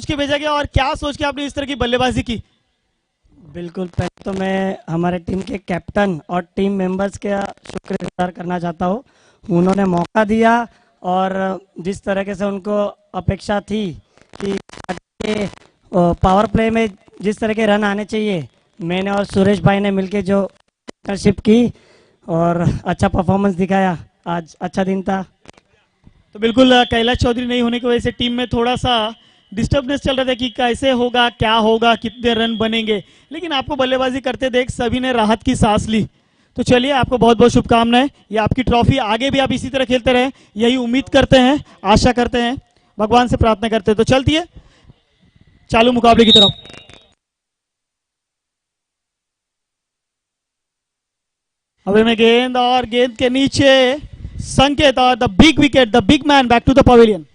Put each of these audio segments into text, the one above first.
के भेजा गया और क्या सोच के आपने इस तरह की बल्लेबाजी की? बिल्कुल, पहले तो मैं हमारे टीम के कैप्टन और टीम मेंबर्स का शुक्रगुजार करना चाहता हूँ। उन्होंने मौका दिया और जिस तरह से उनको अपेक्षा थी कि आगे पावर प्ले में जिस तरह के रन आने चाहिए, मैंने और सुरेश भाई ने मिलके जो पार्टनरशिप की और अच्छा परफॉर्मेंस दिखाया। आज अच्छा दिन था। तो बिल्कुल कैलाश चौधरी नहीं होने की वजह से टीम में थोड़ा सा डिस्टर्बनेस चल रहा था कि कैसे होगा, क्या होगा, कितने रन बनेंगे, लेकिन आपको बल्लेबाजी करते देख सभी ने राहत की सांस ली। तो चलिए, आपको बहुत बहुत शुभकामनाएं। ये आपकी ट्रॉफी, आगे भी आप इसी तरह खेलते रहें, यही उम्मीद करते हैं, आशा करते हैं, भगवान से प्रार्थना करते हैं। तो चलती है चालू मुकाबले की तरफ। हवे में गेंद और गेंद के नीचे संकेत और the big wicket, the big man back to the pavilion.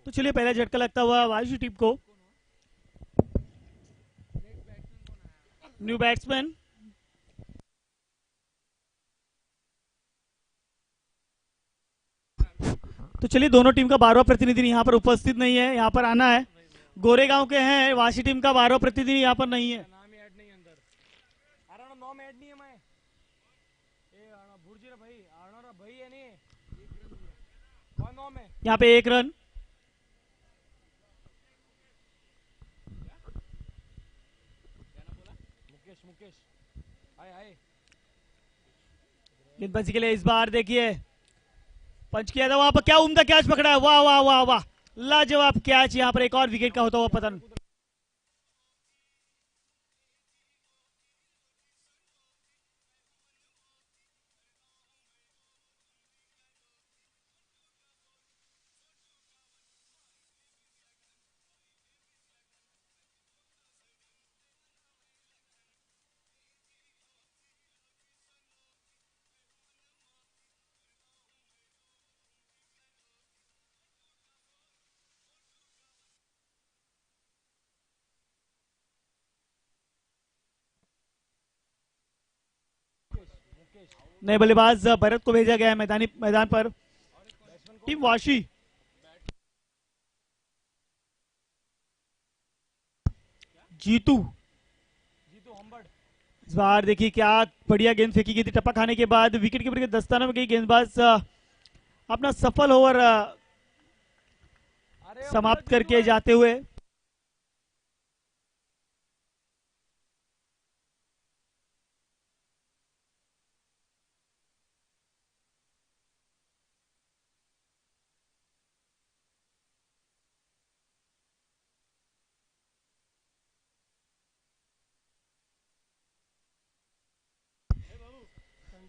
तो चलिए, पहला झटका लगता हुआ वायुषी टीम को। New batsman. तो चलिए, दोनों टीम का 12वां प्रतिनिधि यहाँ पर उपस्थित नहीं है, यहाँ पर आना है। गोरेगांव के हैं, वाशी टीम का 12वां प्रतिनिधि यहाँ पर नहीं है। यहाँ पे 1 रन। गेंदबाजी के लिए इस बार देखिए पंच किया था, वहां पर क्या उम्दा कैच पकड़ा है, वाह वाह वाह वाह, लाजवाब कैच। यहाँ पर एक और विकेट का होता हुआ पतन। नए बल्लेबाज भरत को भेजा गया है मैदान पर। टीम वाशी जीतू। इस बार देखिए क्या बढ़िया गेंद फेंकी गई थी, टप्पा खाने के बाद विकेट कीपर के दस्ताने में गई गेंदबाज अपना सफल ओवर समाप्त करके जाते हुए।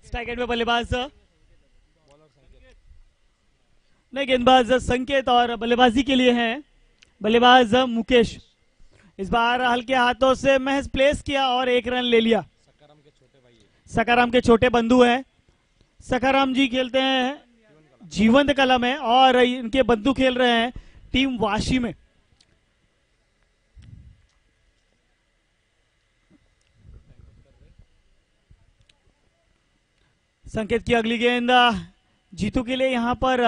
स्ट्राइक एंड में बल्लेबाज नहीं, गेंदबाज संकेत और बल्लेबाजी के लिए हैं बल्लेबाज मुकेश। इस बार हल्के हाथों से महज प्लेस किया और 1 रन ले लिया। सकाराम के छोटे बंधु हैं। सकाराम जी खेलते हैं जीवंत कला में और इनके बंधु खेल रहे हैं टीम वाशी में। संकेत की अगली गेंद जीतू के लिए, यहां पर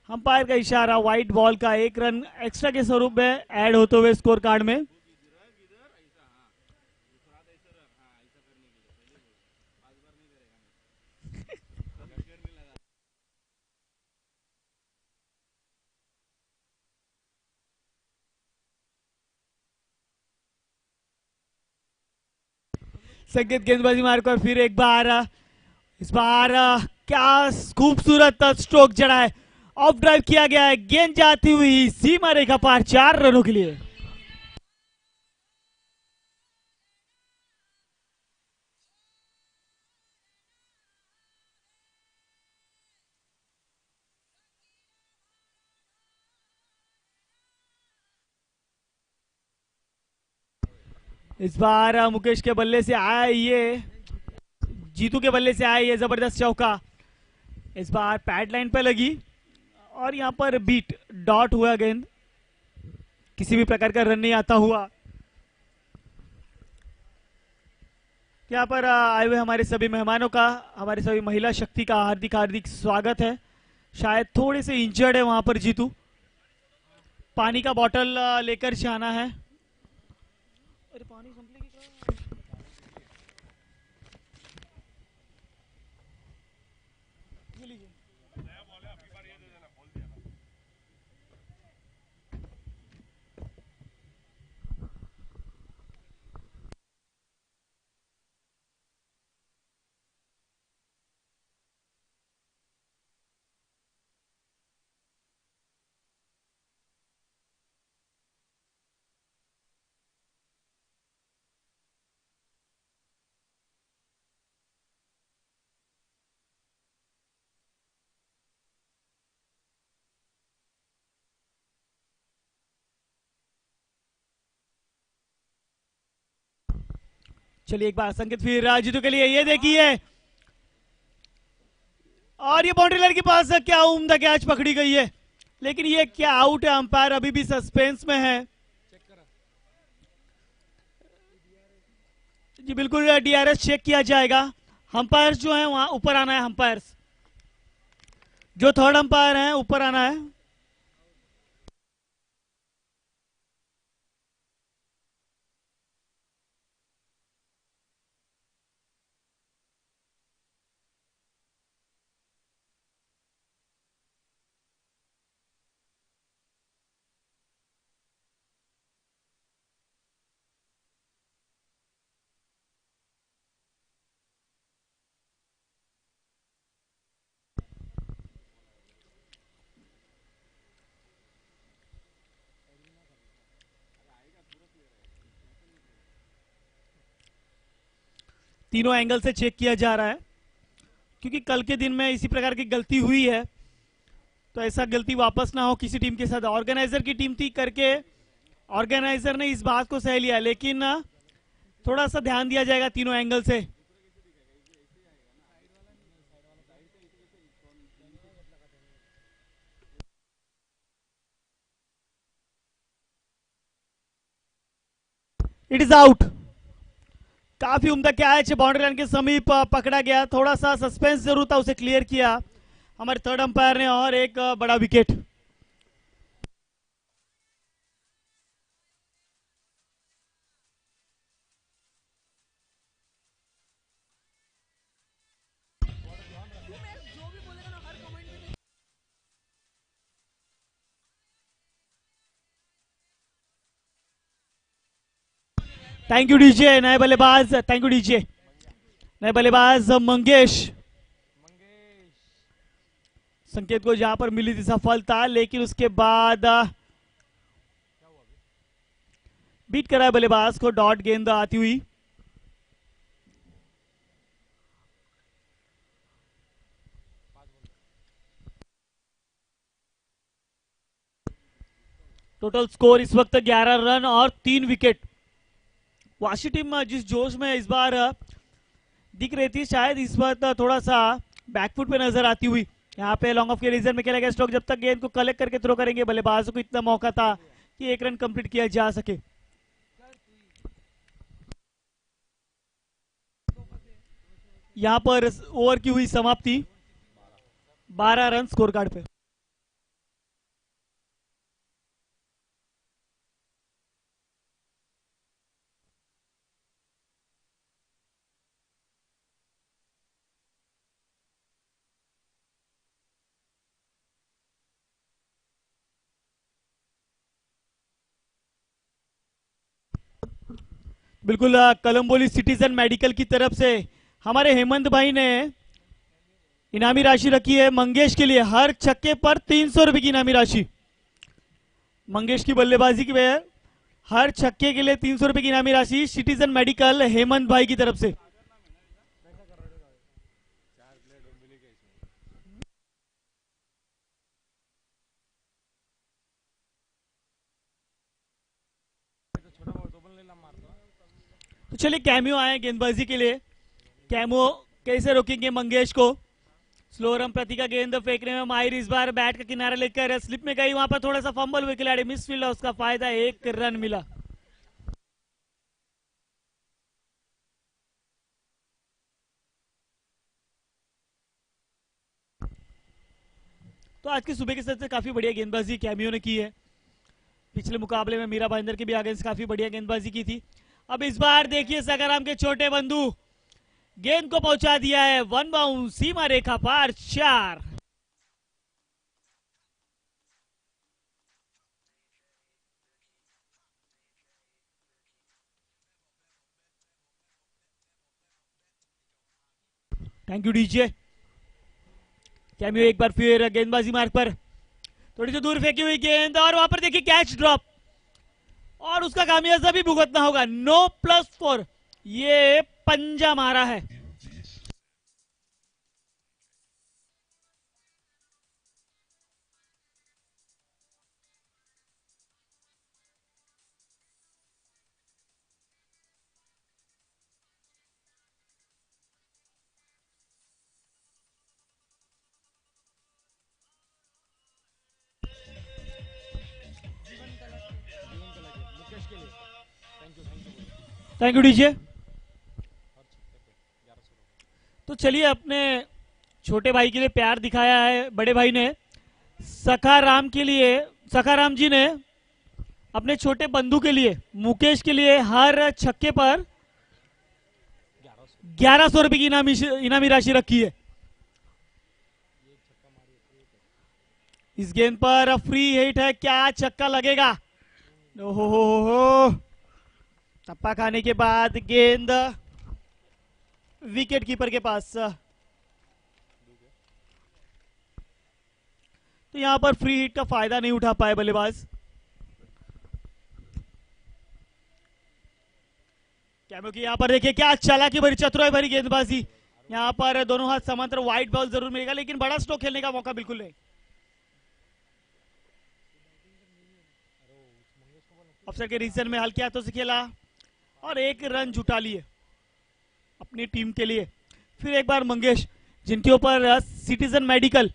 अंपायर का इशारा, व्हाइट बॉल का 1 रन एक्स्ट्रा के स्वरूप में ऐड होते हुए स्कोर कार्ड में। संकेत गेंदबाजी मारकर फिर एक बार, इस बार क्या खूबसूरत स्ट्रोक जड़ा है, ऑफ ड्राइव किया गया है, गेंद जाती हुई सीमा रेखा पार 4 रनों के लिए। इस बार मुकेश के बल्ले से आया ये जीतू के बल्ले से आया ये जबरदस्त चौका, इस बार पैड लाइन पे लगी और यहाँ पर बीट डॉट हुआ गेंद, किसी भी प्रकार का रन नहीं आता हुआ। यहाँ पर आए हुए हमारे सभी मेहमानों का, हमारे सभी महिला शक्ति का हार्दिक हार्दिक स्वागत है। शायद थोड़े से इंजर्ड है वहां पर जीतू, पानी का बॉटल लेकर जाना है। अरे पानी संपलेगी क्या? ये लीजिए। चलिए एक बार संकेत फिर जीतू के लिए, ये देखिए और ये बाउंड्री लाइन के पास क्या उम्दा कैच पकड़ी गई है, लेकिन ये क्या आउट है? अंपायर अभी भी सस्पेंस में है। जी बिल्कुल, डीआरएस चेक किया जाएगा। अंपायर्स जो है वहां ऊपर आना है, अंपायर्स जो थर्ड अंपायर है ऊपर आना है। तीनों एंगल से चेक किया जा रहा है, क्योंकि कल के दिन में इसी प्रकार की गलती हुई है, तो ऐसा गलती वापस ना हो किसी टीम के साथ। ऑर्गेनाइजर की टीम थी करके ऑर्गेनाइजर ने इस बात को सह लिया, लेकिन थोड़ा सा ध्यान दिया जाएगा तीनों एंगल से। It is out. काफी उम्दा कैच बाउंड्री लाइन के समीप पकड़ा गया, थोड़ा सा सस्पेंस जरूर था, उसे क्लियर किया हमारे थर्ड अंपायर ने और एक बड़ा विकेट। Thank you DJ. नए बल्लेबाज, थैंक यू डीजे। नए बल्लेबाज मंगेश, संकेत को जहां पर मिली थी सफलता, लेकिन उसके बाद बीट करा बल्लेबाज को, डॉट गेंद आती हुई। टोटल स्कोर इस वक्त 11 रन और 3 विकेट। वाशी टीम जिस जोश में इस बार दिख रही थी, शायद इस वक्त थोड़ा सा बैकफुट पे नजर आती हुई। यहाँ पे लॉन्ग ऑफ के रीजन में खेला गया स्ट्रोक, जब तक गेंद को कलेक्ट करके थ्रो करेंगे बल्लेबाजों को इतना मौका था कि एक रन कंप्लीट किया जा सके। यहाँ पर ओवर की हुई समाप्ति, 12 रन स्कोर कार्ड पे। बिल्कुल, कलम्बोली सिटीजन मेडिकल की तरफ से हमारे हेमंत भाई ने इनामी राशि रखी है मंगेश के लिए, हर छक्के पर 300 रुपए की इनामी राशि। मंगेश की बल्लेबाजी की वजह हर छक्के के लिए 300 रुपए की इनामी राशि सिटीजन मेडिकल हेमंत भाई की तरफ से। तो चलिए कैमियो आए गेंदबाजी के लिए। कैमियो कैसे रोकेंगे मंगेश को। स्लो रन प्रति का गेंद फेंकने में माहिर, इस बार बैट का किनारा लेकर स्लिप में गई, वहां पर थोड़ा सा फंबल हुए खिलाड़ी, मिसफील्ड, उसका फायदा, 1 रन मिला। तो आज की सुबह के साथ से काफी बढ़िया गेंदबाजी कैमियो ने की है। पिछले मुकाबले में मीरा भाईंदर के भी अगेंस्ट काफी बढ़िया गेंदबाजी की थी। अब इस बार देखिए सकाराम के छोटे बंधु गेंद को पहुंचा दिया है, 1 बाउंस, सीमा रेखा पार, 4। Thank you DJ. कैमियो एक बार फिर गेंदबाजी मार्ग पर, थोड़ी सी दूर फेंकी हुई गेंद और वहां पर देखिए कैच ड्रॉप, और उसका खामियाजा भी भुगतना होगा। नो +4, ये पंजा मारा है। Thank you DJ. तो चलिए, अपने छोटे भाई के लिए प्यार दिखाया है बड़े भाई ने। सखाराम के लिए, सखाराम जी ने अपने छोटे बंधु के लिए, मुकेश के लिए हर छक्के पर 1100 रुपए की इनामी राशि रखी है। इस गेंद पर फ्री हिट है, क्या छक्का लगेगा। ओहो, टप्पा खाने के बाद गेंद विकेट कीपर के पास। तो यहां पर फ्री हिट का फायदा नहीं उठा पाए बल्लेबाज। कैमियो की यहां पर देखिए क्या चालाकी भरी, चतुराई भरी गेंदबाजी। यहां पर दोनों हाथ समांतर, वाइड बॉल जरूर मिलेगा, लेकिन बड़ा स्ट्रोक खेलने का मौका बिल्कुल नहीं। अफसर के रीजन में हल्के हाथों से खेला और 1 रन जुटा लिए अपनी टीम के लिए। फिर एक बार मंगेश, जिनके ऊपर सिटीजन मेडिकल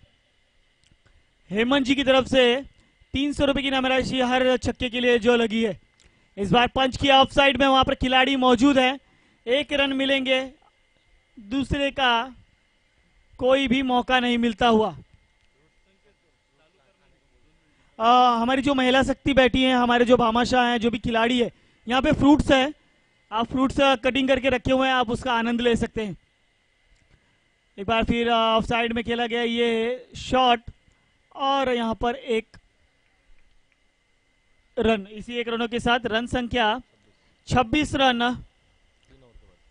हेमंत जी की तरफ से 300 रुपए की इनामी राशि हर छक्के के लिए जो लगी है। इस बार पंच किया ऑफ साइड में, वहां पर खिलाड़ी मौजूद है, 1 रन मिलेंगे, दूसरे का कोई भी मौका नहीं मिलता हुआ। हमारी जो महिला शक्ति बैठी है, हमारे जो भामाशाह हैं, जो भी खिलाड़ी है, यहाँ पे फ्रूट्स है, आप फ्रूट्स कटिंग करके रखे हुए हैं, आप उसका आनंद ले सकते हैं। एक बार फिर ऑफ साइड में खेला गया ये शॉट, और यहां पर 1 रन। इसी 1 रनों के साथ रन संख्या 26 रन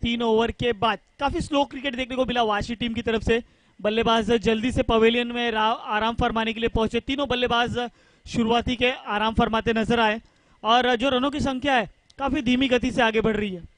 3 ओवर के बाद। काफी स्लो क्रिकेट देखने को मिला वाशी टीम की तरफ से। बल्लेबाज जल्दी से पवेलियन में आराम फरमाने के लिए पहुंचे। तीनों बल्लेबाज शुरुआती के आराम फरमाते नजर आए, और जो रनों की संख्या है काफी धीमी गति से आगे बढ़ रही है।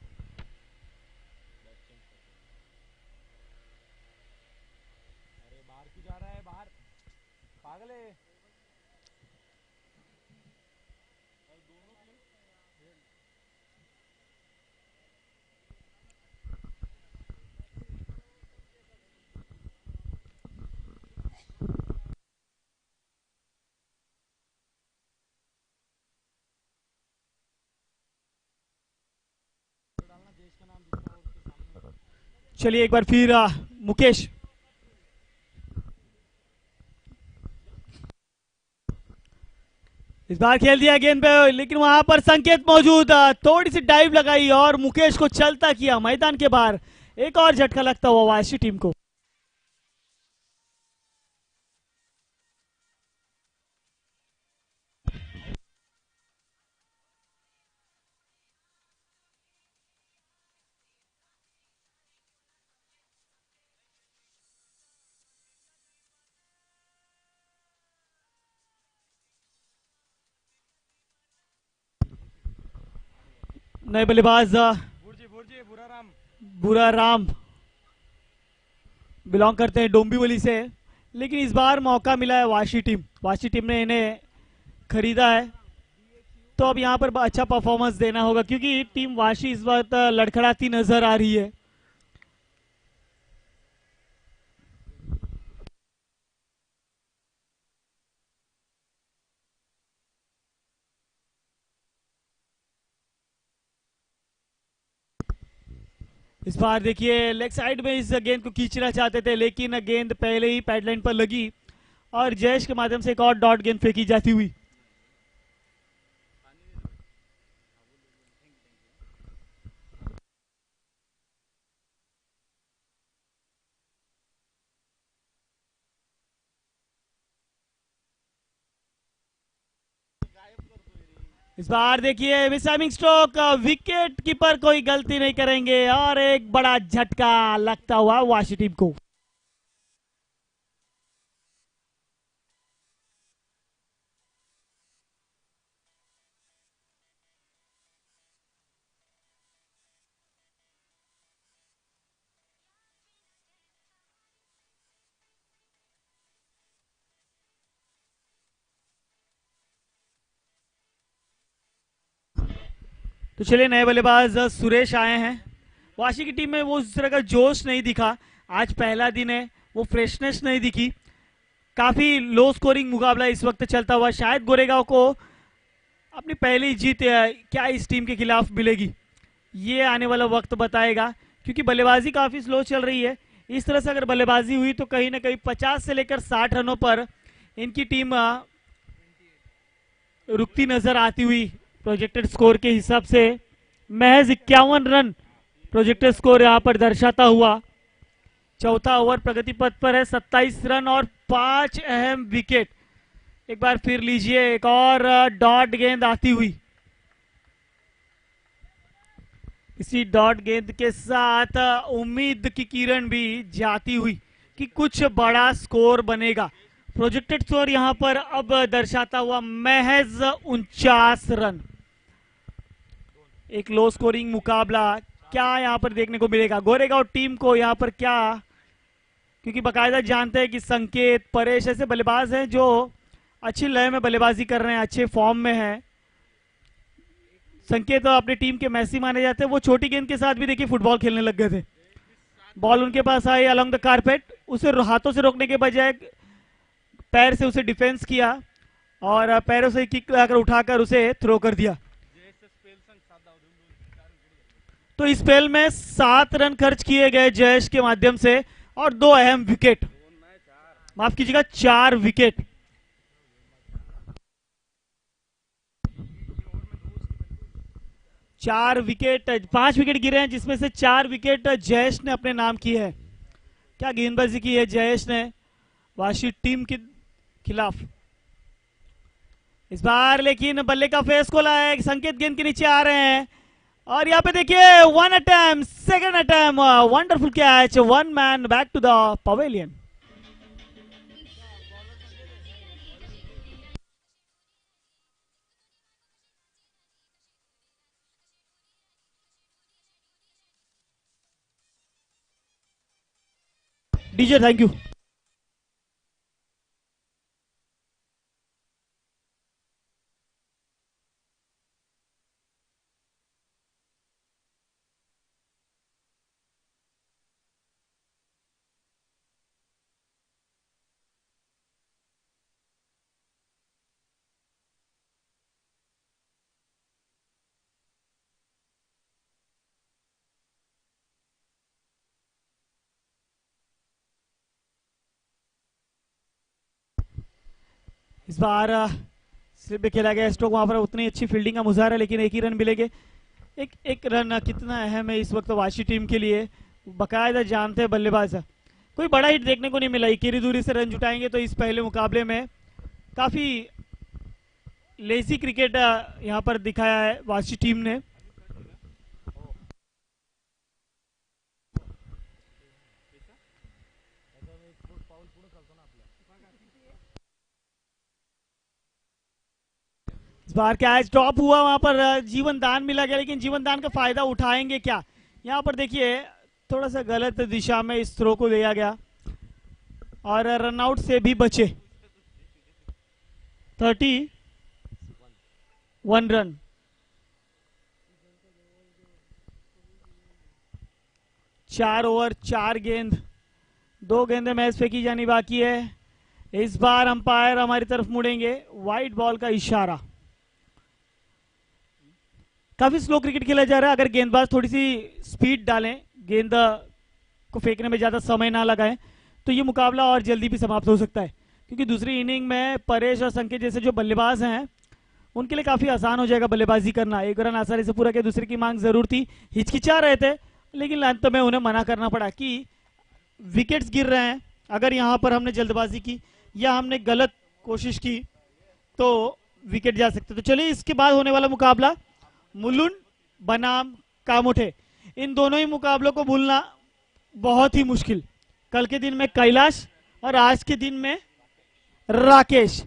चलिए एक बार फिर मुकेश, इस बार खेल दिया गेंद पे, लेकिन वहां पर संकेत मौजूद, थोड़ी सी डाइव लगाई और मुकेश को चलता किया मैदान के बाहर। एक और झटका लगता हुआ वाशी टीम को। नए बल्लेबाज बुरा राम बिलोंग करते हैं डोंबिवली से, लेकिन इस बार मौका मिला है वाशी टीम ने इन्हें खरीदा है। तो अब यहां पर अच्छा परफॉर्मेंस देना होगा, क्योंकि टीम वाशी इस वक्त लड़खड़ाती नजर आ रही है। इस बार देखिए लेग साइड में इस गेंद को खींचना चाहते थे, लेकिन गेंद पहले ही पैडलाइन पर लगी और जयेश के माध्यम से एक और डॉट गेंद फेंकी जाती हुई। इस बार देखिए मिसाइमिंग स्ट्रोक, विकेट कीपर कोई गलती नहीं करेंगे और एक बड़ा झटका लगता हुआ वाशी टीम को। तो चलिए नए बल्लेबाज सुरेश आए हैं। वाशी की टीम में वो उस तरह का जोश नहीं दिखा, आज पहला दिन है, वो फ्रेशनेस नहीं दिखी। काफी लो स्कोरिंग मुकाबला इस वक्त चलता हुआ, शायद गोरेगांव को अपनी पहली जीत क्या इस टीम के खिलाफ मिलेगी, ये आने वाला वक्त बताएगा, क्योंकि बल्लेबाजी काफी स्लो चल रही है। इस तरह से अगर बल्लेबाजी हुई तो कहीं ना कहीं 50 से लेकर 60 रनों पर इनकी टीम रुकती नजर आती हुई। प्रोजेक्टेड स्कोर के हिसाब से महज 51 रन प्रोजेक्टेड स्कोर यहां पर दर्शाता हुआ। चौथा ओवर प्रगति पथ पर है, 27 रन और 5 अहम विकेट। एक बार फिर लीजिए एक और डॉट गेंद आती हुई। इसी डॉट गेंद के साथ उम्मीद की किरण भी जाती हुई कि कुछ बड़ा स्कोर बनेगा। प्रोजेक्टेड स्कोर यहां पर अब दर्शाता हुआ महज 49 रन। एक लो स्कोरिंग मुकाबला क्या यहां पर देखने को मिलेगा गोरेगांव टीम को यहां पर क्या, क्योंकि बकायदा जानते हैं कि संकेत, परेश ऐसे बल्लेबाज हैं जो अच्छी लय में बल्लेबाजी कर रहे हैं, अच्छे फॉर्म में हैं। संकेत अपनी टीम के मैसी माने जाते हैं, वो छोटी गेंद के साथ भी देखिए फुटबॉल खेलने लग गए थे। बॉल उनके पास आई अलोंग द कारपेट, उसे हाथों से रोकने के बजाय पैर से उसे डिफेंस किया और पैरों से किक लगाकर उठाकर उसे थ्रो कर दिया। तो इस स्पेल में 7 रन खर्च किए गए जयेश के माध्यम से और 2 अहम विकेट, माफ कीजिएगा 4 विकेट। चार विकेट, 5 विकेट गिरे हैं जिसमें से 4 विकेट जयेश ने अपने नाम की है। क्या गेंदबाजी की है जयेश ने वाशी टीम के खिलाफ। इस बार लेकिन बल्ले का फेस खोला है, संकेत गेंद के नीचे आ रहे हैं और यहाँ पे देखिए 1 attempt, second attempt, wonderful catch, 1 man back to the pavilion. DJ thank you. इस बार स्लिप पे खेला गया स्ट्रोक, वहां पर उतनी अच्छी फील्डिंग का मुजाहरा, लेकिन एक ही रन मिलेंगे। एक रन कितना अहम है इस वक्त वाशी टीम के लिए, बकायदा जानते हैं बल्लेबाज। कोई बड़ा हिट देखने को नहीं मिला, इकेरी दूरी से रन जुटाएंगे तो इस पहले मुकाबले में काफी लेजी क्रिकेट यहां पर दिखाया है वाशी टीम ने। इस बार कैच ड्रॉप हुआ, वहां पर जीवन दान मिला गया, लेकिन जीवन दान का फायदा उठाएंगे क्या। यहां पर देखिए थोड़ा सा गलत दिशा में इस थ्रो को दिया गया और रनआउट से भी बचे। 31 रन। चार ओवर 4 गेंद, 2 गेंदें मैच फेंकी जानी बाकी है। इस बार अंपायर हमारी तरफ मुड़ेंगे, वाइट बॉल का इशारा। काफी स्लो क्रिकेट खेला जा रहा है, अगर गेंदबाज थोड़ी सी स्पीड डालें गेंद को फेंकने में ज़्यादा समय ना लगाएं तो ये मुकाबला और जल्दी भी समाप्त हो सकता है, क्योंकि दूसरी इनिंग में परेश और संकेत जैसे जो बल्लेबाज हैं उनके लिए काफ़ी आसान हो जाएगा बल्लेबाजी करना। एक रन आसानी से पूरा किया, दूसरे की मांग ज़रूर थी, हिचकिचा रहे थे, लेकिन अंत में उन्हें मना करना पड़ा कि विकेट्स गिर रहे हैं, अगर यहाँ पर हमने जल्दबाजी की या हमने गलत कोशिश की तो विकेट जा सकते। तो चलिए इसके बाद होने वाला मुकाबला मुलुंड बनाम कामोठे, इन दोनों ही मुकाबलों को भूलना बहुत ही मुश्किल। कल के दिन में कैलाश और आज के दिन में राकेश।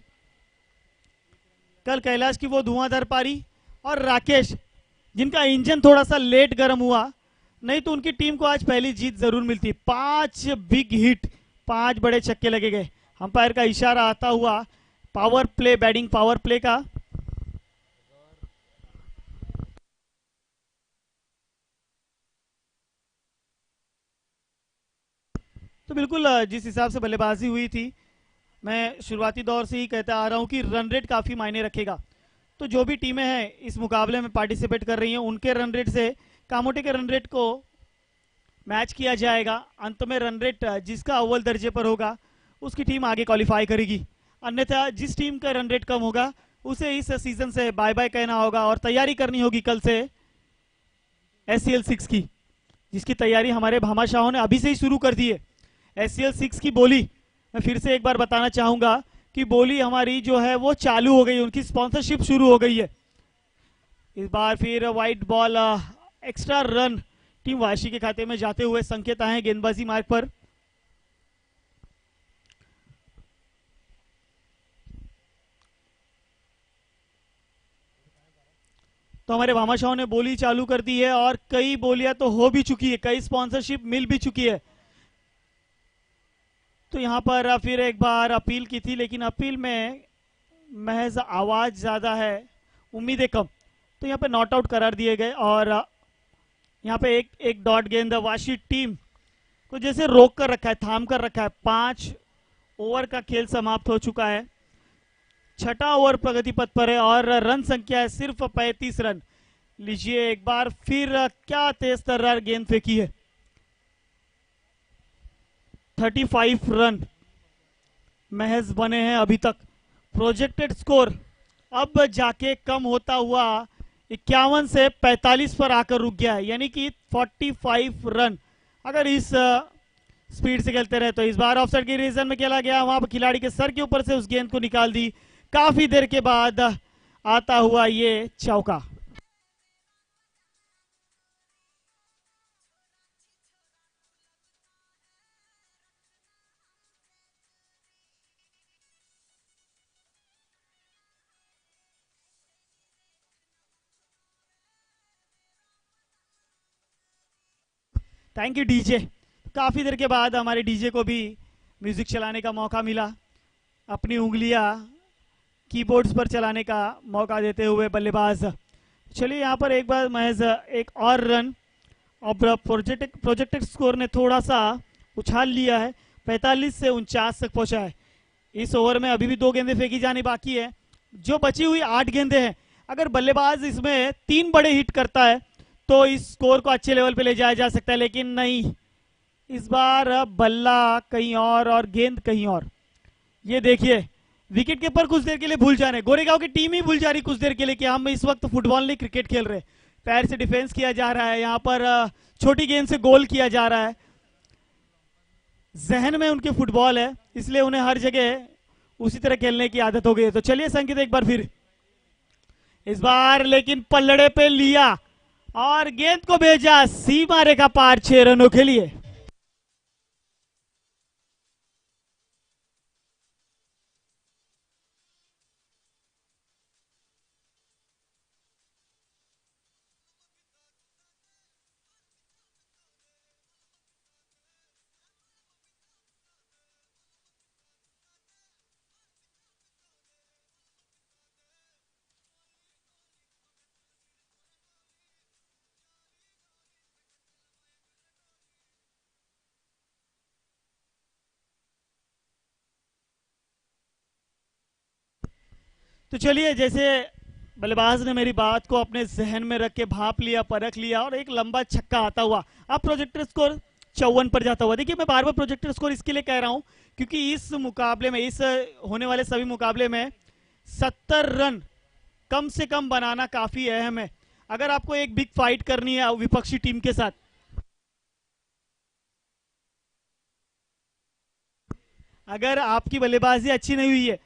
कल कैलाश की वो धुआंधार पारी और राकेश जिनका इंजन थोड़ा सा लेट गर्म हुआ, नहीं तो उनकी टीम को आज पहली जीत जरूर मिलती। 5 बिग हिट, 5 बड़े छक्के लगे गए। अंपायर का इशारा आता हुआ power play, batting power play का। तो बिल्कुल जिस हिसाब से बल्लेबाजी हुई थी, मैं शुरुआती दौर से ही कहता आ रहा हूं कि रन रेट काफी मायने रखेगा। तो जो भी टीमें हैं इस मुकाबले में पार्टिसिपेट कर रही हैं उनके रन रेट से कामोटे के रन रेट को मैच किया जाएगा। अंत में रन रेट जिसका अव्वल दर्जे पर होगा उसकी टीम आगे क्वालिफाई करेगी, अन्यथा जिस टीम का रन रेट कम होगा उसे इस सीजन से बाय बाय कहना होगा और तैयारी करनी होगी कल से SCL 6 की, जिसकी तैयारी हमारे भामा शाहों ने अभी से ही शुरू कर दी है। SCL 6 की बोली मैं फिर से एक बार बताना चाहूंगा कि बोली हमारी जो है वो चालू हो गई, उनकी स्पॉन्सरशिप शुरू हो गई है। इस बार फिर white ball extra run team Vashi के खाते में जाते हुए संकेत आए गेंदबाजी मार्ग पर। तो हमारे भामाशाहों ने बोली चालू कर दी है और कई बोलियां तो हो भी चुकी है, कई स्पॉन्सरशिप मिल भी चुकी है। तो यहां पर फिर एक बार अपील की थी, लेकिन अपील में महज आवाज ज्यादा है, उम्मीदें कम। तो यहाँ पे नॉट आउट करार दिए गए और यहाँ पे एक डॉट गेंद वाशी टीम को जैसे रोक कर रखा है, थाम कर रखा है। 5 ओवर का खेल समाप्त हो चुका है, 6ठा ओवर प्रगति पथ पर है और रन संख्या है सिर्फ 35 रन। लीजिए एक बार फिर क्या तेज तर्रार गेंद फेंकी है, 35 रन महज बने हैं अभी तक। प्रोजेक्टेड स्कोर अब जाके कम होता हुआ 51 से 45 पर आकर रुक गया है, यानी कि 45 रन अगर इस स्पीड से खेलते रहे तो। इस बार ऑफसाइड की रीजन में खेला गया, वहां पर खिलाड़ी के सर के ऊपर से उस गेंद को निकाल दी। काफी देर के बाद आता हुआ ये चौका। Thank you DJ. काफी देर के बाद हमारे डीजे को भी म्यूजिक चलाने का मौका मिला, अपनी उंगलियां कीबोर्ड्स पर चलाने का मौका देते हुए बल्लेबाज। चलिए यहाँ पर एक बार महज एक और रन और प्रोजेक्टेड स्कोर ने थोड़ा सा उछाल लिया है, 45 से 49 तक पहुंचा है। इस ओवर में अभी भी 2 गेंदें फेंकी जानी बाकी है, जो बची हुई 8 गेंदें हैं। अगर बल्लेबाज इसमें 3 बड़े हिट करता है तो इस स्कोर को अच्छे लेवल पे ले जाया जा सकता है, लेकिन नहीं, इस बार बल्ला कहीं और गेंद कहीं और। ये देखिए विकेट कीपर कुछ देर के लिए भूल जा रहे, गोरेगांव की टीम ही भूल जा रही कुछ देर के लिए कि हम इस वक्त फुटबॉल नहीं क्रिकेट खेल रहे। पैर से डिफेंस किया जा रहा है, यहाँ पर छोटी गेंद से गोल किया जा रहा है। जहन में उनके फुटबॉल है, इसलिए उन्हें हर जगह उसी तरह खेलने की आदत हो गई है। तो चलिए संकेत एक बार फिर, इस बार लेकिन पल्लड़े पे लिया और गेंद को भेजा सीमा रेखा पार 6 रनों के लिए। तो चलिए जैसे बल्लेबाज ने मेरी बात को अपने जहन में रख के भाप लिया, परख लिया और एक लंबा छक्का आता हुआ अब प्रोजेक्टर स्कोर 54 पर जाता हुआ। देखिए मैं बार बार प्रोजेक्टर स्कोर इसके लिए कह रहा हूं क्योंकि इस मुकाबले में, इस होने वाले सभी मुकाबले में 70 रन कम से कम बनाना काफी अहम है अगर आपको एक बिग फाइट करनी है विपक्षी टीम के साथ। अगर आपकी बल्लेबाजी अच्छी नहीं हुई है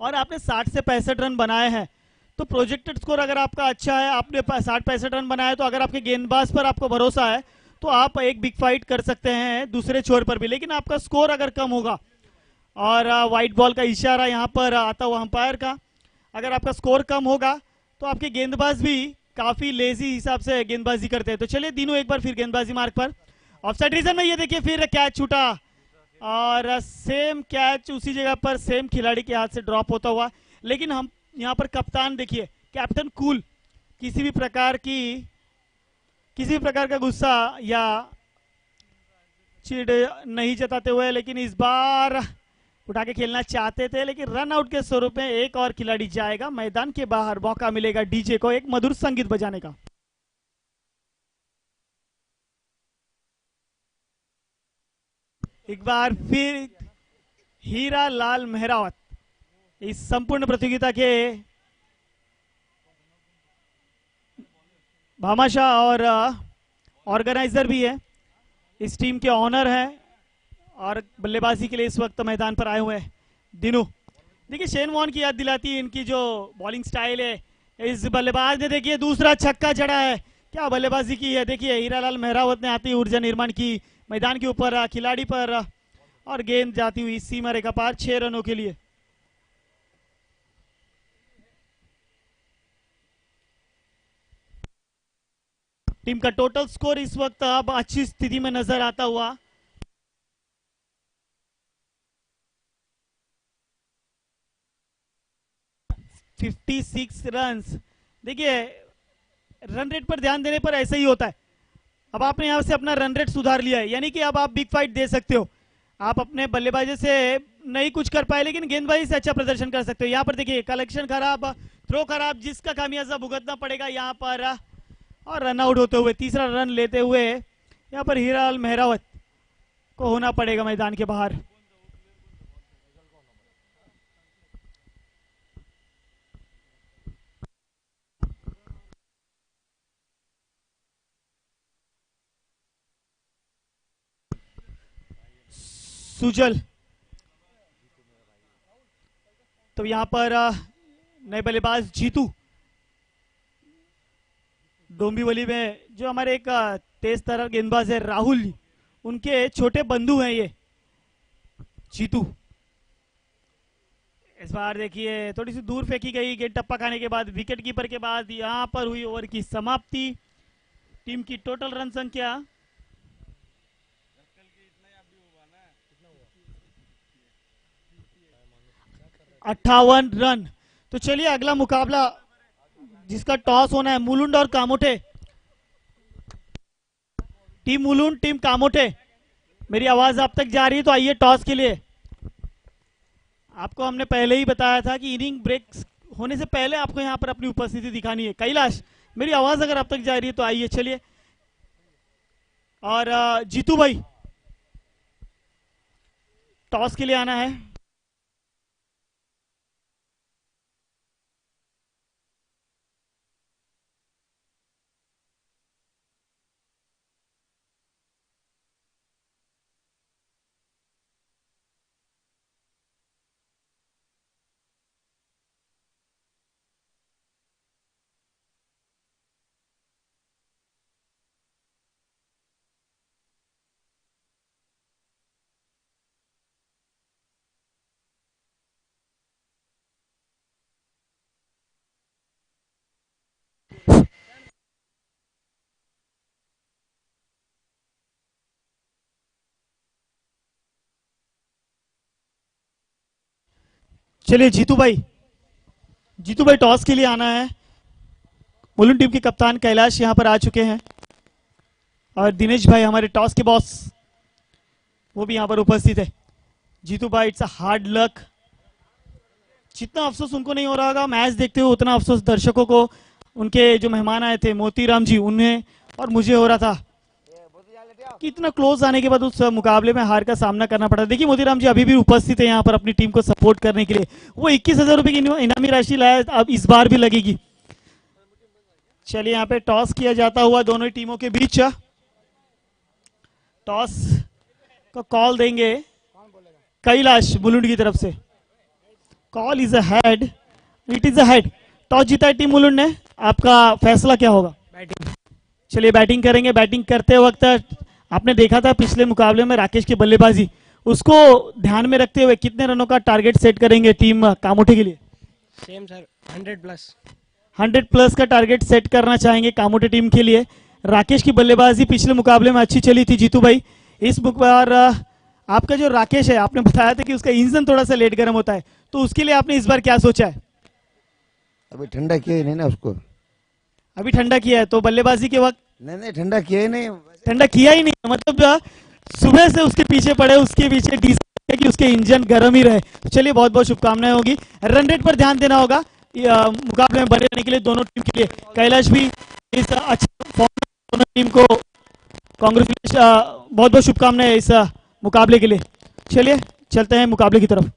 और आपने 60 से 65 रन बनाए हैं तो प्रोजेक्टेड स्कोर अगर आपका अच्छा है, आपने 60-65 रन बनाए, तो अगर आपके गेंदबाज पर आपको भरोसा है तो आप एक बिग फाइट कर सकते हैं दूसरे छोर पर भी। लेकिन आपका स्कोर अगर कम होगा और व्हाइट बॉल का इशारा यहां पर आता हुआ अंपायर का, अगर आपका स्कोर कम होगा तो आपके गेंदबाज भी काफी लेजी हिसाब से गेंदबाजी करते हैं। तो चलिए तीनों एक बार फिर गेंदबाजी मार्ग पर। ऑफसाइड रीजन में ये देखिए फिर कैच छूटा और सेम कैच उसी जगह पर सेम खिलाड़ी के हाथ से ड्रॉप होता हुआ। लेकिन हम यहाँ पर कप्तान देखिए, कैप्टन कूल, किसी भी प्रकार का गुस्सा या चिढ़ नहीं जताते हुए, लेकिन इस बार उठा के खेलना चाहते थे लेकिन रन आउट के स्वरूप में एक और खिलाड़ी जाएगा मैदान के बाहर। मौका मिलेगा डीजे को एक मधुर संगीत बजाने का। एक बार फिर हीरा लाल मेहरावत इस संपूर्ण प्रतियोगिता के भामाशाह और ऑर्गेनाइजर भी है, इस टीम के ऑनर हैं और बल्लेबाजी के लिए इस वक्त मैदान पर आए हुए हैं दिनू। देखिए शेन वॉर्न की याद दिलाती है इनकी जो बॉलिंग स्टाइल है। इस बल्लेबाज ने देखिए दूसरा छक्का जड़ा है, क्या बल्लेबाजी की है। देखिए हीरालाल मेहरावत ने आती ऊर्जा निर्माण की मैदान के ऊपर खिलाड़ी पर और गेंद जाती हुई सीमा रेखा पार 6 रनों के लिए। टीम का टोटल स्कोर इस वक्त अब अच्छी स्थिति में नजर आता हुआ 56 रन्स। देखिए रन रेट पर ध्यान देने पर ऐसा ही होता है। अब आपने यहां से अपना रन रेट सुधार लिया है, यानी कि अब आप बिग फाइट दे सकते हो। आप अपने बल्लेबाजी से नहीं कुछ कर पाए लेकिन गेंदबाजी से अच्छा प्रदर्शन कर सकते हो। यहाँ पर देखिए कलेक्शन खराब, थ्रो खराब, जिसका खामियाजा भुगतना पड़ेगा यहाँ पर। और रन आउट होते हुए तीसरा रन लेते हुए यहाँ पर हीरालाल मेहरावत को होना पड़ेगा मैदान के बाहर। सुजल तो यहां पर नए बल्लेबाज जीतू, डोंबिवली में जो हमारे एक तेज तर्रार गेंदबाज है राहुल, उनके छोटे बंधु हैं ये जीतू। इस बार देखिए थोड़ी सी दूर फेंकी गई गेंद, टप्पा खाने के बाद विकेट कीपर के बाद यहां पर हुई ओवर की समाप्ति। टीम की टोटल रन संख्या 58 रन। तो चलिए अगला मुकाबला जिसका टॉस होना है मुलुंड और कामोटे। टीम मुलुंड, टीम कामोटे, मेरी आवाज आप तक जा रही है तो आइए टॉस के लिए। आपको हमने पहले ही बताया था कि इनिंग ब्रेक होने से पहले आपको यहां पर अपनी उपस्थिति दिखानी है। कैलाश, मेरी आवाज अगर आप तक जा रही है तो आइए चलिए। और जीतू भाई टॉस के लिए आना है। चलिए जीतू भाई टॉस के लिए आना है। मुलुंड टीम के कप्तान कैलाश यहां पर आ चुके हैं और दिनेश भाई हमारे टॉस के बॉस वो भी यहां पर उपस्थित है। जीतू भाई इट्स अ हार्ड लक, जितना अफसोस उनको नहीं हो रहा होगा मैच देखते हुए, उतना अफसोस दर्शकों को, उनके जो मेहमान आए थे मोतीराम जी, उन्हें और मुझे हो रहा था कि इतना क्लोज आने के बाद उस मुकाबले में हार का सामना करना पड़ा। देखिए मोतीराम जी अभी भी उपस्थित है यहाँ पर अपनी टीम को सपोर्ट करने के लिए। वो 21,000 रुपए की इनामी राशि लाया, अब इस बार भी लगेगी। चलिए यहाँ पे टॉस किया जाता हुआ दोनों टीमों के बीच। टॉस को कॉल देंगे कैलाश मुलुंड की तरफ से। Call is a head, it is a head. Toss जीता है टीम मुलुंड ने, आपका फैसला क्या होगा? बैटिंग। चलिए बैटिंग करेंगे। बैटिंग करते वक्त आपने देखा था पिछले मुकाबले में राकेश की बल्लेबाजी, उसको ध्यान में रखते हुए कितने रनों का टारगेट सेट करेंगे टीम कामोठे के लिए? Same sir, 100 plus. 100 प्लस का टारगेट सेट करना चाहेंगे कामोठे टीम के लिए। राकेश की बल्लेबाजी पिछले मुकाबले में अच्छी चली थी जीतू भाई। इस बार आपका जो राकेश है, आपने बताया था कि उसका इंजन थोड़ा सा लेट गर्म होता है, तो उसके लिए आपने इस बार क्या सोचा है? अभी ठंडा किया ही नहीं ना उसको। अभी ठंडा किया है तो बल्लेबाजी के वक्त नहीं ठंडा किया ही नहीं। ठंडा किया ही नहीं, मतलब सुबह से उसके पीछे पड़े, उसके पीछे डीजल कि उसके इंजन गर्म ही रहे। तो चलिए बहुत बहुत शुभकामनाएं होगी। रन रेट पर ध्यान देना होगा मुकाबले में बने रहने के लिए दोनों टीम के लिए। कैलाश भी इस अच्छे फॉर्म दोनों टीम को कांग्रेचुलेशन, बहुत बहुत शुभकामनाएं इस मुकाबले के लिए। चलिए चलते हैं मुकाबले की तरफ।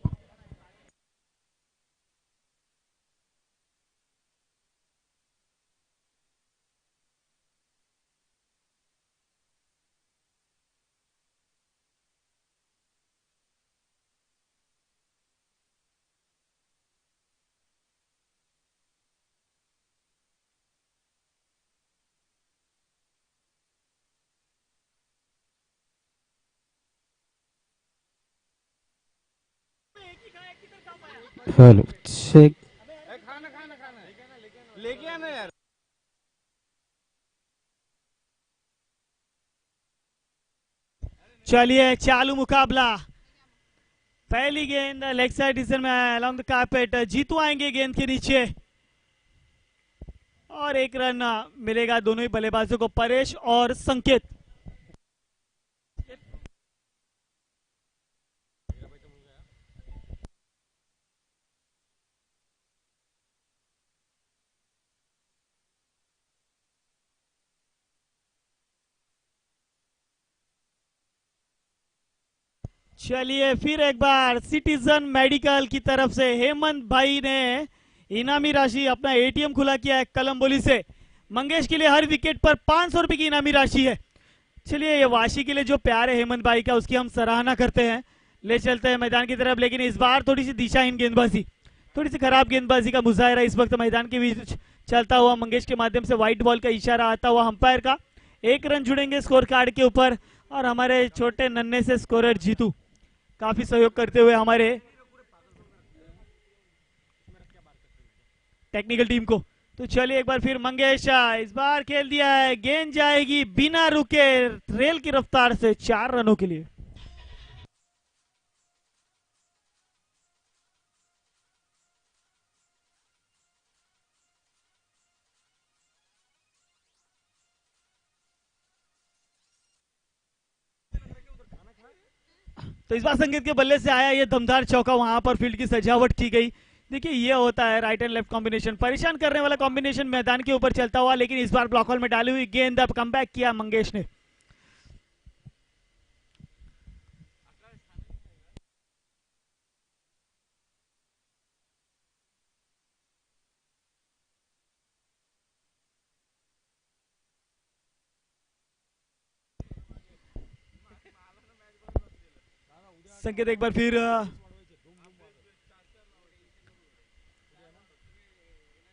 Hello check. चलिए चालू मुकाबला। पहली गेंद लेग साइड डिसीजन में अलोंग द कारपेट, जीतू आएंगे गेंद के नीचे और एक रन मिलेगा दोनों ही बल्लेबाजों को, परेश और संकेत। चलिए फिर एक बार सिटीजन मेडिकल की तरफ से हेमंत भाई ने इनामी राशि अपना एटीएम खुला किया है कलम्बोली से। मंगेश के लिए हर विकेट पर 500 रुपए की इनामी राशि है। चलिए ये वाशी के लिए जो प्यार है हेमंत भाई का, उसकी हम सराहना करते हैं। ले चलते हैं मैदान की तरफ, लेकिन इस बार थोड़ी सी दिशाहीन गेंदबाजी, थोड़ी सी खराब गेंदबाजी का मुजाहरा इस वक्त मैदान के बीच चलता हुआ। मंगेश के माध्यम से व्हाइट बॉल का इशारा आता हुआ अंपायर का। एक रन जुड़ेंगे स्कोर कार्ड के ऊपर और हमारे छोटे नन्हे से स्कोरर जीतू काफी सहयोग करते हुए हमारे टेक्निकल टीम को। तो चलिए एक बार फिर मंगेश इस बार खेल दिया है, गेंद जाएगी बिना रुके रेल की रफ्तार से 4 रनों के लिए। तो इस बार संकेत के बल्ले से आया ये दमदार चौका, वहां पर फील्ड की सजावट की गई। देखिए ये होता है राइट एंड लेफ्ट कॉम्बिनेशन, परेशान करने वाला कॉम्बिनेशन मैदान के ऊपर चलता हुआ, लेकिन इस बार ब्लॉक होल में डाली हुई गेंद अब कमबैक किया मंगेश ने। संकेत एक बार फिर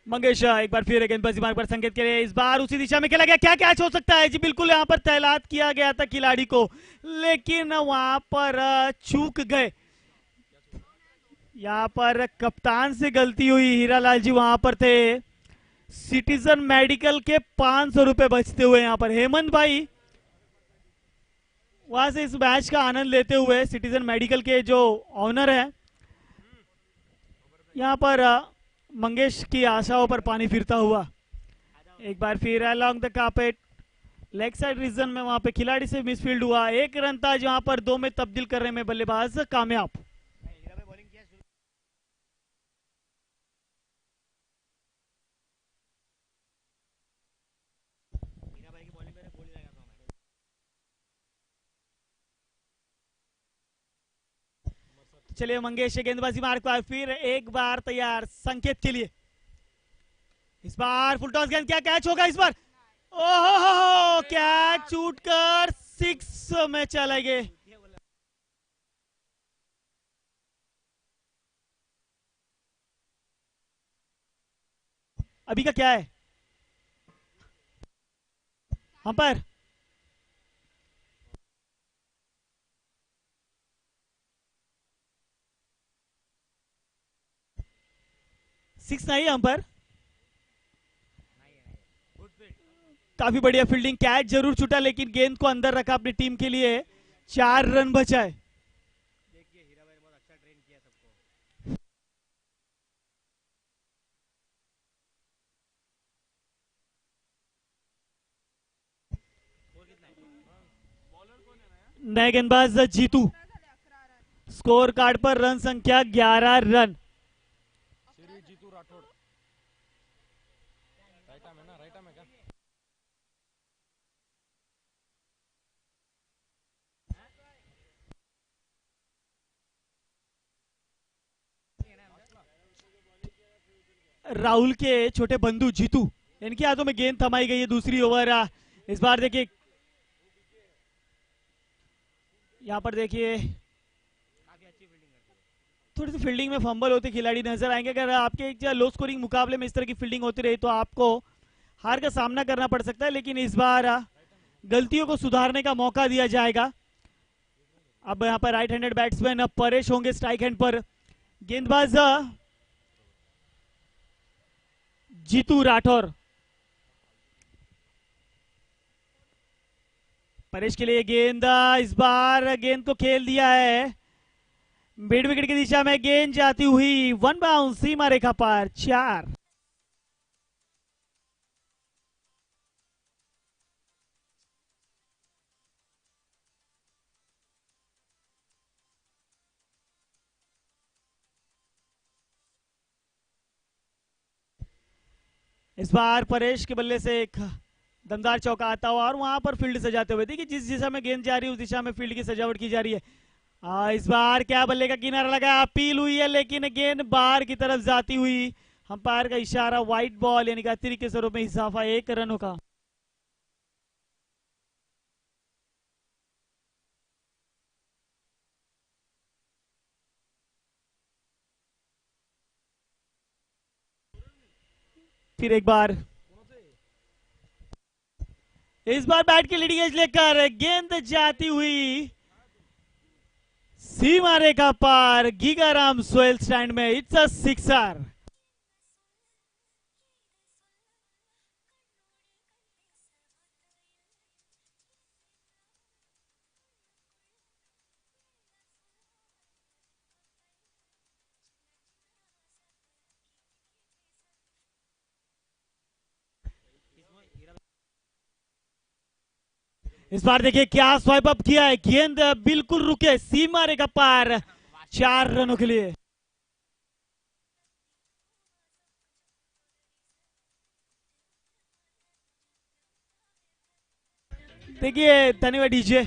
मंगेश एक बार फिर गेंदबाजी मार्ग पर संकेत के लिए, इस बार उसी दिशा में खेला गया। क्या कैच हो सकता है जी? बिल्कुल यहाँ पर तैनात किया गया था खिलाड़ी को, लेकिन वहां पर चूक गए। यहाँ पर कप्तान से गलती हुई, हीरालाल जी वहां पर थे। सिटीजन मेडिकल के 500 रुपए बचते हुए यहाँ पर हेमंत भाई वहां से इस मैच का आनंद लेते हुए, सिटीजन मेडिकल के जो ऑनर है, यहाँ पर मंगेश की आशाओं पर पानी फिरता हुआ। एक बार फिर along the carpet leg side region में वहां पे खिलाड़ी से मिसफील्ड हुआ। एक रन था जहां पर 2 में तब्दील करने में बल्लेबाज कामयाब। चलिए मंगेश गेंदबाजी मार्ग पर फिर एक बार तैयार संकेत के लिए। इस बार फुल टॉस गेंद, क्या कैच होगा इस बार? ओहो, कैच छूटकर 6 में चले गए। अभी का क्या है अंपायर? सिक्स नहीं है अंपायर। काफी बढ़िया फील्डिंग, कैच जरूर छूटा लेकिन गेंद को अंदर रखा अपनी टीम के लिए, 4 रन बचाए। नए गेंदबाज जीतू, स्कोर कार्ड पर रन संख्या 11 रन। राहुल के छोटे बंधु जीतू, इनके हाथों में गेंद थमाई गई है दूसरी ओवर। इस बार देखिए, यहां पर देखिए थोड़ी सी फील्डिंग में फंबल होते खिलाड़ी नजर आएंगे। अगर आपके एक लो स्कोरिंग मुकाबले में इस तरह की फील्डिंग होती रही तो आपको हार का सामना करना पड़ सकता है, लेकिन इस बार गलतियों को सुधारने का मौका दिया जाएगा। अब यहां पर राइट हैंडेड बैट्समैन परेश होंगे स्ट्राइक हैंड पर। गेंदबाज जीतू राठौर, परेश के लिए गेंद, इस बार गेंद को खेल दिया है मिड विकेट की दिशा में, गेंद जाती हुई 1 बाउंस सीमा रेखा पर 4। इस बार परेश के बल्ले से एक दमदार चौका आता हुआ और वहां पर फील्ड सजाते हुए, देखिए जिस दिशा में गेंद जा रही है उस दिशा में फील्ड की सजावट की जा रही है। इस बार क्या बल्ले का किनारा लगा, अपील हुई है लेकिन गेंद बाहर की तरफ जाती हुई, अंपायर का इशारा, व्हाइट बॉल यानी कि अतिरिक्त के स्वरूप में इजाफा 1 रनों का। फिर एक बार, इस बार बैट की लीडिंग एज लेकर गेंद जाती हुई सीमा रेखा पार, गीगाराम सोहेल स्टैंड में, इट्स अ सिक्सर। इस बार देखिए क्या स्वाइप अप किया है, गेंद बिल्कुल रुके सीमा रेखा पार, 4 रनों के लिए। देखिए धन्यवाद डीजे।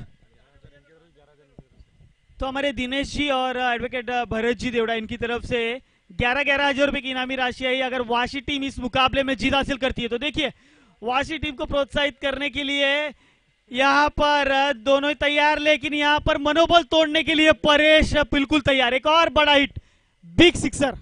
तो हमारे दिनेश जी और एडवोकेट भरत जी देवड़ा, इनकी तरफ से 11-11 हजार रुपए की इनामी राशि आई। अगर वाशी टीम इस मुकाबले में जीत हासिल करती है तो देखिए वाशी टीम को प्रोत्साहित करने के लिए यहां पर दोनों ही तैयार, लेकिन यहां पर मनोबल तोड़ने के लिए परेश बिल्कुल तैयार। एक और बड़ा हिट, बिग सिक्सर।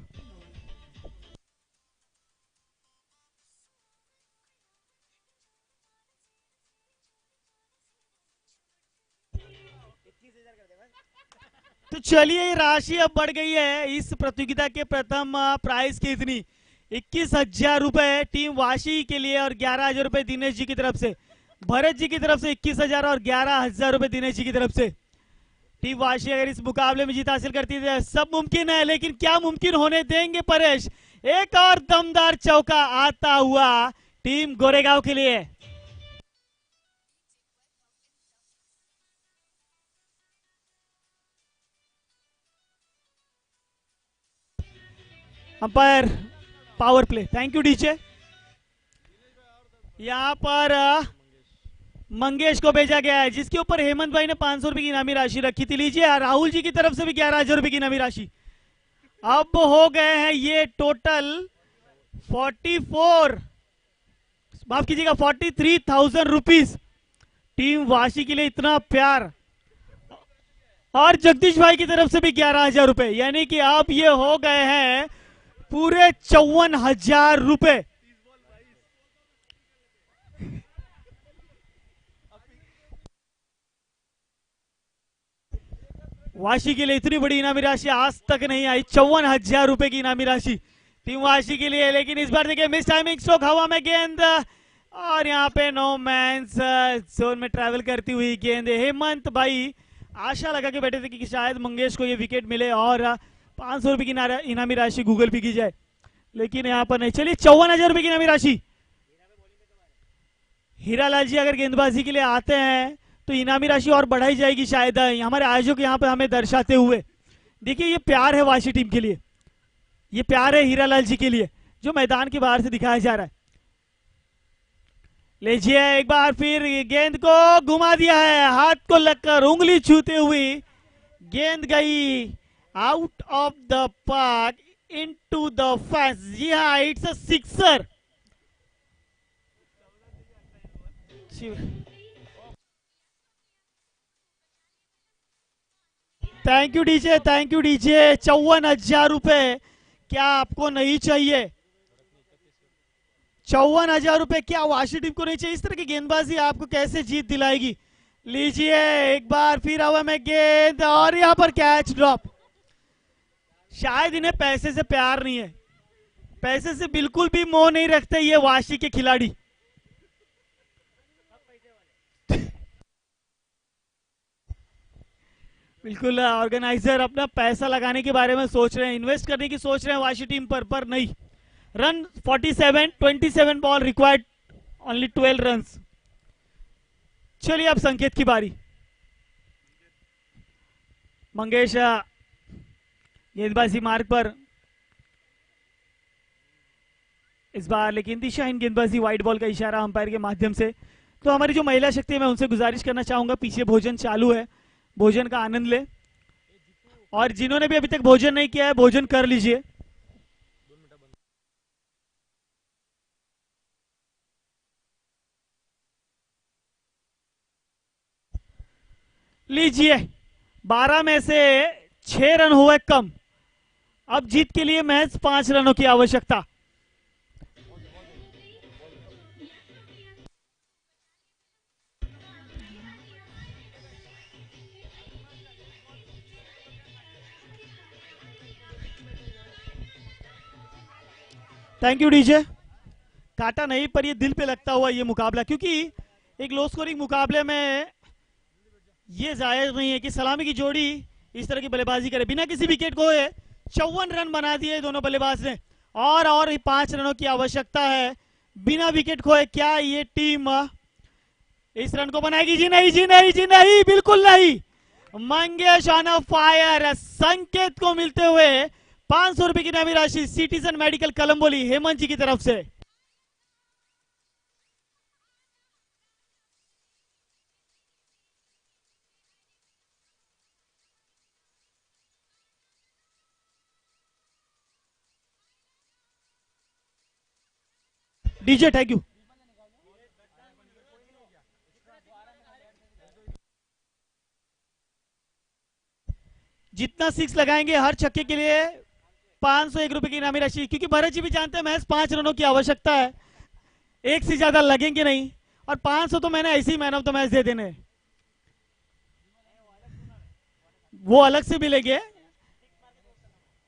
तो चलिए राशि अब बढ़ गई है इस प्रतियोगिता के प्रथम प्राइज की इतनी 21,000 रुपए टीम वाशी के लिए और 11,000 रुपए दिनेश जी की तरफ से, भरत जी की तरफ से 21,000 और 11,000 रुपए दिनेश जी की तरफ से। टीम वाशी अगर इस मुकाबले में जीत हासिल करती है तो सब मुमकिन है, लेकिन क्या मुमकिन होने देंगे परेश? एक और दमदार चौका आता हुआ टीम गोरेगांव के लिए। Umpire power play, thank you DJ. यहां पर मंगेश को भेजा गया है, जिसके ऊपर हेमंत भाई ने 500 रुपए की इनामी राशि रखी थी। लीजिए राहुल जी की तरफ से भी 11,000 रुपए की इनामी राशि। अब हो गए हैं ये टोटल 44, माफ कीजिएगा 43,000 रुपीज। टीम वाशी के लिए इतना प्यार। और जगदीश भाई की तरफ से भी 11,000 रुपए, यानी कि अब ये हो गए हैं पूरे 54,000 रुपए। वाशी के लिए इतनी बड़ी इनामी राशि आज तक नहीं आई, 54,000 रुपए की इनामी राशि टीम वाशी के लिए। लेकिन इस बार देखिए मिस टाइमिंग स्ट्रोक, हवा में गेंद और यहाँ पे नो मैंस जोन में ट्रैवल करती हुई गेंद। हेमंत भाई आशा लगा के बैठे थे कि शायद मंगेश को ये विकेट मिले और 500 रुपए की इनामी राशि गूगल पे की जाए, लेकिन यहाँ पर नहीं। चलिए 54,000 रुपए की इनामी राशि। हीरालाल जी अगर गेंदबाजी के लिए आते हैं तो इनामी राशि और बढ़ाई जाएगी शायद, हमारे आयोजक यहाँ पे हमें दर्शाते हुए। देखिए ये प्यार है वाशी टीम के लिए, ये प्यार है हीरालाल जी के लिए जो मैदान के बाहर से दिखाया जा रहा है। लीजिए एक बार फिर गेंद को घुमा दिया है, हाथ को लगकर उंगली छूते हुई गेंद गई out of the park into the fence. जी हाँ, it's a sixer. Thank you DJ, thank you DJ. 54,000 रुपए क्या आपको नहीं चाहिए? 54,000 रुपए क्या वाशी टीम को नहीं चाहिए? इस तरह की गेंदबाजी आपको कैसे जीत दिलाएगी? लीजिए एक बार फिर हवा में गेंद और यहां पर कैच ड्रॉप। शायद इन्हें पैसे से प्यार नहीं है, पैसे से बिल्कुल भी मोह नहीं रखते ये वाशी के खिलाड़ी। बिल्कुल ऑर्गेनाइजर अपना पैसा लगाने के बारे में सोच रहे हैं, इन्वेस्ट करने की सोच रहे हैं वाशी टीम पर नहीं। Run 47, 27 ball required, only 12 runs. चलिए अब संकेत की बारी। मंगेश गेंदबाजी मार्ग पर इस बार, लेकिन दिशाहीन गेंदबाजी, वाइड बॉल का इशारा अंपायर के माध्यम से। तो हमारी जो महिला शक्ति है मैं उनसे गुजारिश करना चाहूंगा, पीछे भोजन चालू है, भोजन का आनंद ले, और जिन्होंने भी अभी तक भोजन नहीं किया है भोजन कर लीजिए। लीजिए 12 में से 6 रन हुए कम, अब जीत के लिए महज 5 रनों की आवश्यकता। Thank you DJ. काटा नहीं पर ये दिल पे लगता हुआ ये मुकाबला, क्योंकि एक लो स्कोरिंग मुकाबले में ये जायज नहीं है कि सलामी की जोड़ी इस तरह की बल्लेबाजी करे। बिना किसी विकेट खोए 54 रन बना दिए दोनों बल्लेबाज ने, और 5 रनों की आवश्यकता है बिना विकेट खोए। क्या ये टीम इस रन को बनाएगी? जी नहीं, जी नहीं, जी नहीं, बिल्कुल नहीं। Mangesh on a fire. संकेत को मिलते हुए 500 रुपए की नवी राशि सिटीजन मेडिकल कलम्बोली हेमंत जी की तरफ से। DJ thank you. जितना 6 लगाएंगे हर छक्के के लिए 501 रुपए की इनामी राशि, क्योंकि भरत जी भी जानते हैं महज 5 रनों की आवश्यकता है, एक से ज्यादा लगेंगे नहीं, और 500 तो मैंने ऐसे ही मैन ऑफ द मैच दे देने, वो अलग से मिलेंगे।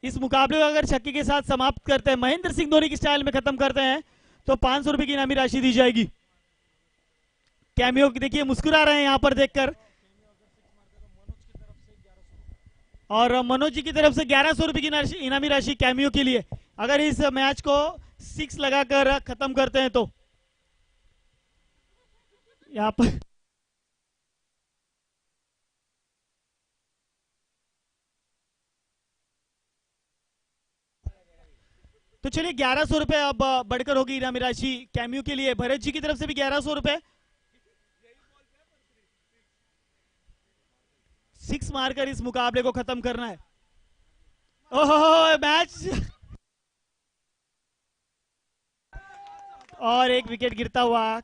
इस मुकाबले को अगर छक्के के साथ समाप्त करते हैं, महेंद्र सिंह धोनी की स्टाइल में खत्म करते हैं, तो 500 रुपए की इनामी राशि दी जाएगी। कैमियो देखिए मुस्कुरा रहे हैं यहां पर देखकर, और मनोज जी की तरफ से 1100 रुपए की इनामी राशि कैमियो के लिए, अगर इस मैच को 6 लगाकर खत्म करते हैं तो। यहां पर तो चलिए 1100 रुपए अब बढ़कर होगी इनामी राशि कैमियो के लिए। भरत जी की तरफ से भी 1100 रुपए, सिक्स मारकर इस मुकाबले को खत्म करना है। ओहो, मैच और एक विकेट गिरता हुआ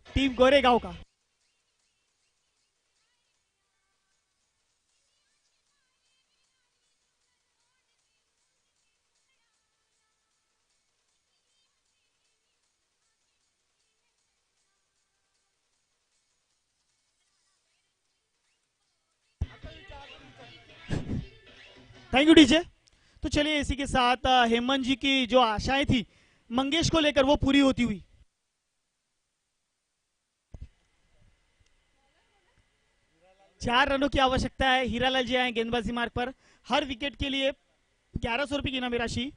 टीम गोरेगांव का। Thank you DJ. तो चलिए इसी के साथ हेमंत जी की जो आशाएं थी मंगेश को लेकर वो पूरी होती हुई। चार रनों की आवश्यकता है। हीरालाल जी आए गेंदबाजी मार्ग पर। हर विकेट के लिए 1100 रुपए की इनामी राशि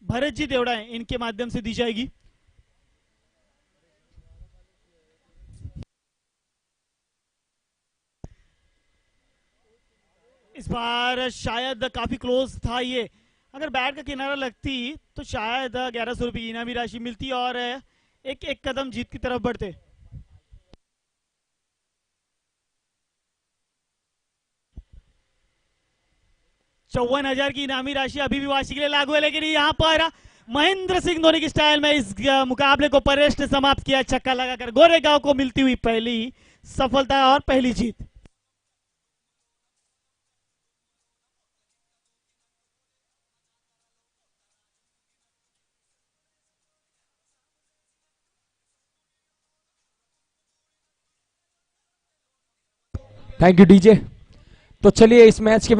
भरत जी देवड़ा है इनके माध्यम से दी जाएगी। इस बार शायद काफी क्लोज था ये। अगर बैट का किनारा लगती तो शायद 1100 रुपए की इनामी राशि मिलती और एक एक कदम जीत की तरफ बढ़ते। चौवन हजार की इनामी राशि अभी भी वाशी के लिए लागू है, लेकिन यहाँ पर महेंद्र सिंह धोनी की स्टाइल में इस मुकाबले को परेश ने समाप्त किया। छक्का लगाकर गोरेगांव को मिलती हुई पहली सफलता और पहली जीत। Thank you DJ. तो चलिए इस मैच के